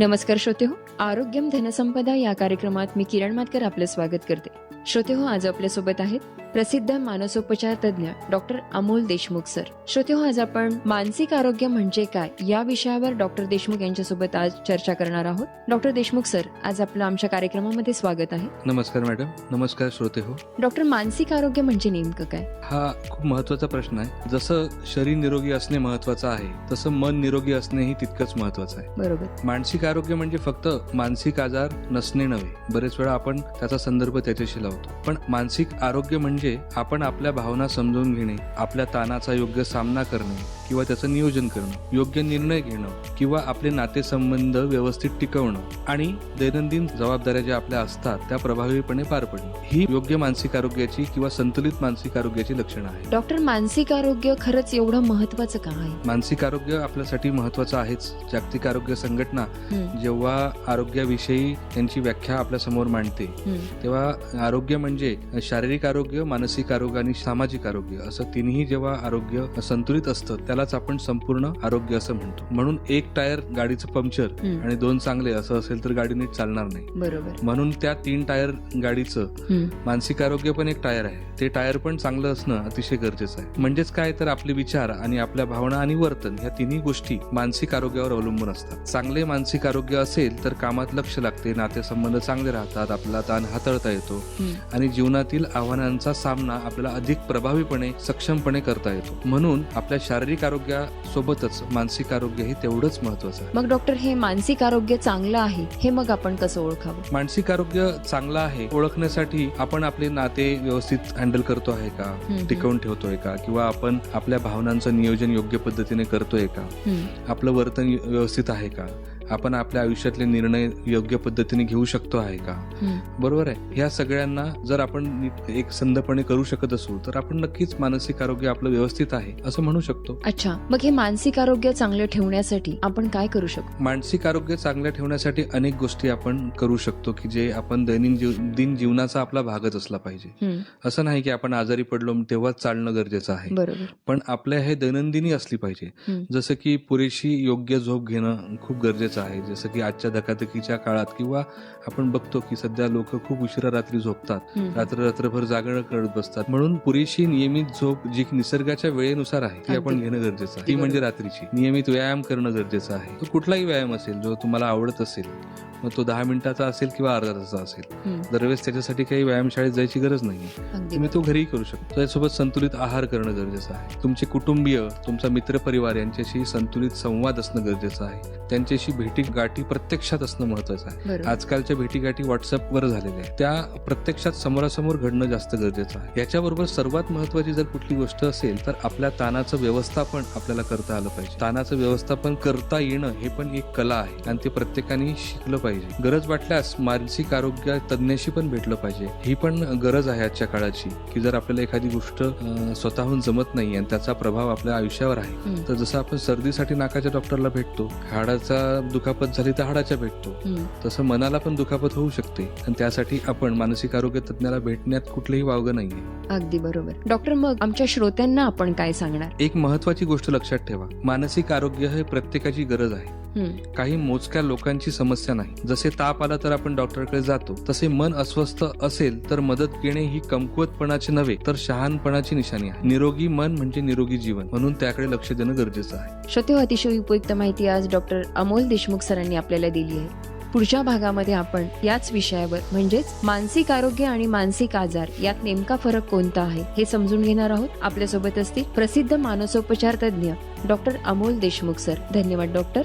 नमस्कार श्रोतेहो, आरोग्यम धनसंपदा या कार्यक्रमात मी किरण मातकर आपलं स्वागत करते. श्रोतेहो, आज आपल्यासोबत आहेत प्रसिद्ध मानसोपचार तज्ज्ञ डॉक्टर अमोल देशमुख सर. श्रोतेहो, आज आपण मानसिक आरोग्य म्हणजे काय या विषयावर डॉक्टर देशमुख यांच्यासोबत आज चर्चा करणार आहोत. डॉक्टर देशमुख सर, आज आपलं आमच्या कार्यक्रमामध्ये स्वागत आहे. नमस्कार मॅडम. नमस्कार श्रोते हो. डॉक्टर, मानसिक आरोग्य म्हणजे नेमकं काय? हा खूप महत्वाचा प्रश्न आहे. जसं शरीर निरोगी असणे महत्वाचं आहे, तसं मन निरोगी असणेही तितकंच महत्वाचं आहे. बरोबर. मानसिक आरोग्य म्हणजे फक्त मानसिक आजार नसणे नव्हे. बरेच वेळा आपण त्याचा संदर्भ त्याच्याशी लावतो, पण मानसिक आरोग्य म्हणजे आपण आपल्या भावना समजून घेणे, आपल्या ताणाचा योग्य सामना करणे किंवा त्याचं नियोजन करणं, योग्य निर्णय घेणं किंवा आपले नातेसंबंध व्यवस्थित टिकवणं आणि दैनंदिन जबाबदाऱ्या ज्या आपल्या असतात त्या प्रभावीपणे पार पडणे, ही योग्य मानसिक आरोग्याची किंवा संतुलित मानसिक आरोग्याची लक्षणं आहेत. डॉक्टर, मानसिक आरोग्य खरंच एवढं महत्वाचं का आहे? मानसिक आरोग्य आपल्यासाठी महत्वाचं आहेच. जागतिक आरोग्य संघटना जेव्हा आरोग्याविषयी त्यांची व्याख्या आपल्या समोर मांडते, तेव्हा आरोग्य म्हणजे शारीरिक आरोग्य, मानसिक आरोग्य आणि सामाजिक आरोग्य असं तिन्ही जेव्हा आरोग्य संतुलित असतं त्यालाच आपण संपूर्ण आरोग्य असं म्हणतो. म्हणून एक टायर गाडीचं पंक्चर आणि दोन चांगले असं असेल तर गाडी नीट चालणार नाही. बरोबर. म्हणून त्या 3 टायर गाडीचं मानसिक आरोग्य पण एक टायर आहे. ते टायर पण चांगलं असणं अतिशय गरजेचं आहे. म्हणजेच काय तर आपले विचार आणि आपल्या भावना आणि वर्तन ह्या तिन्ही गोष्टी मानसिक आरोग्यावर अवलंबून असतात. चांगले मानसिक आरोग्य असेल तर कामात लक्ष लागते, नातेसंबंध चांगले राहतात, आपला ताण हाताळता येतो आणि जीवनातील आव्हानांचा सामना आपल्याला अधिक प्रभावीपणे, सक्षमपणे करता येतो. म्हणून आपल्या शारीरिक आरोग्यासोबतच मानसिक आरोग्य हे तेवढंच महत्वाचं आहे. मग डॉक्टर, हे मानसिक आरोग्य चांगलं आहे हे मग आपण कसं ओळखावं? मानसिक आरोग्य चांगलं आहे ओळखण्यासाठी आपण आपले नाते व्यवस्थित हँडल करतो आहे का, टिकवून ठेवतोय का, किंवा आपण आपल्या भावनांचं नियोजन योग्य पद्धतीने करतोय का, आपलं वर्तन व्यवस्थित आहे का, आपण आपल्या आयुष्यातले निर्णय योग्य पद्धतीने घेऊ शकतो आहे का. बरोबर आहे. ह्या सगळ्यांना जर आपण एक संधपणे करू शकत असू तर आपण नक्कीच मानसिक आरोग्य आपलं व्यवस्थित आहे असं म्हणू शकतो. अच्छा, मग हे मानसिक आरोग्य चांगलं ठेवण्यासाठी आपण काय करू शकतो? मानसिक आरोग्य चांगलं ठेवण्यासाठी अनेक गोष्टी आपण करू शकतो की जे आपण दैनंदिन जीवनाचा आपला भागच असला पाहिजे. असं नाही की आपण आजारी पडलो तेव्हाच चालणं गरजेचं आहे. बरोबर. पण आपल्या हे दैनंदिनी असली पाहिजे. जसं की पुरेशी योग्य झोप घेणं खूप गरजेचं आहे. जसं की आजच्या धकाधकीच्या काळात किंवा आपण बघतो की सध्या लोक खूप उशिरा रात्री झोपतात, रात्रभर जागरण करत बसतात. म्हणून पुरेशी नियमित झोप जी निसर्गाच्या वेळेनुसार आहे ती आपण घेणं गरजेचं आहे. ती म्हणजे रात्रीची. नियमित व्यायाम करणं गरजेचं आहे. तो कुठलाही व्यायाम असेल जो तुम्हाला आवडत असेल, मग तो 10 मिनिटाचा असेल किंवा अर्धा तासाचा असेल. दरवेळेस त्याच्यासाठी काही व्यायामशाळेत जायची गरज नाही. तुम्ही तो घरीही करू शकतो. त्यासोबत संतुलित आहार करणं गरजेचं आहे. तुमचे कुटुंबीय, तुमचा मित्रपरिवार यांच्याशी संतुलित संवाद असणं गरजेचं आहे. त्यांच्याशी भेटीगाठी प्रत्यक्षात असणं महत्वाचं आहे. आजकालच्या भेटीगाठी व्हॉट्सअपवर झालेल्या आहेत, त्या प्रत्यक्षात समोरासमोर घडणं जास्त गरजेचं आहे. याच्याबरोबर सर्वात महत्वाची जर कुठली गोष्ट असेल तर आपल्या ताणाचं व्यवस्थापन आपल्याला करता आलं पाहिजे. ताणाचं व्यवस्थापन करता येणं हे पण एक कला आहे आणि ते प्रत्येकाने शिकलं पाहिजे. गरज वाटल्यास मानसिक आरोग्य तज्ञाशी पण भेटलं पाहिजे. ही पण गरज आहे आजच्या काळाची, की जर आपल्याला एखादी गोष्ट स्वतःहून जमत नाही आणि त्याचा प्रभाव आपल्या आयुष्यावर आहे, तर जसं आपण सर्दीसाठी नाकाच्या डॉक्टरला भेटतो, हाडाचा दुखापत झाली तर हाडाच्या भेटतो, तसं मनाला पण दुखापत होऊ शकते आणि त्यासाठी आपण मानसिक आरोग्य तज्ञाला भेटण्यात कुठलंही वावगं नाहीये. अगदी बरोबर. डॉक्टर, मग आमच्या श्रोत्यांना आपण काय सांगणार? एक महत्वाची गोष्ट लक्षात ठेवा, मानसिक आरोग्य हे प्रत्येकाची गरज आहे. काही मोजक्या लोकांची समस्या नाही. जसे ताप आला तर आपण डॉक्टरकडे जातो, तसे मन अस्वस्थ असेल तर मदत घेणे ही कमकुवतपणाची नव्हे तर शहाणपणाची निशाणी आहे. निरोगी मन म्हणजे निरोगी जीवन, म्हणून त्याकडे लक्ष देणं गरजेचं आहे. श्रोतेहो, अतिशय उपयुक्त माहिती आज डॉक्टर अमोल देशमुख सरांनी आपल्याला दिली आहे. पुढच्या भागामध्ये आपण याच विषयावर म्हणजेच मानसिक आरोग्य आणि मानसिक आजार यात नेमका फरक कोणता आहे हे समजून घेणार आहोत. आपल्यासोबत असतील प्रसिद्ध मानसोपचार तज्ज्ञ डॉक्टर अमोल देशमुख सर. धन्यवाद डॉक्टर.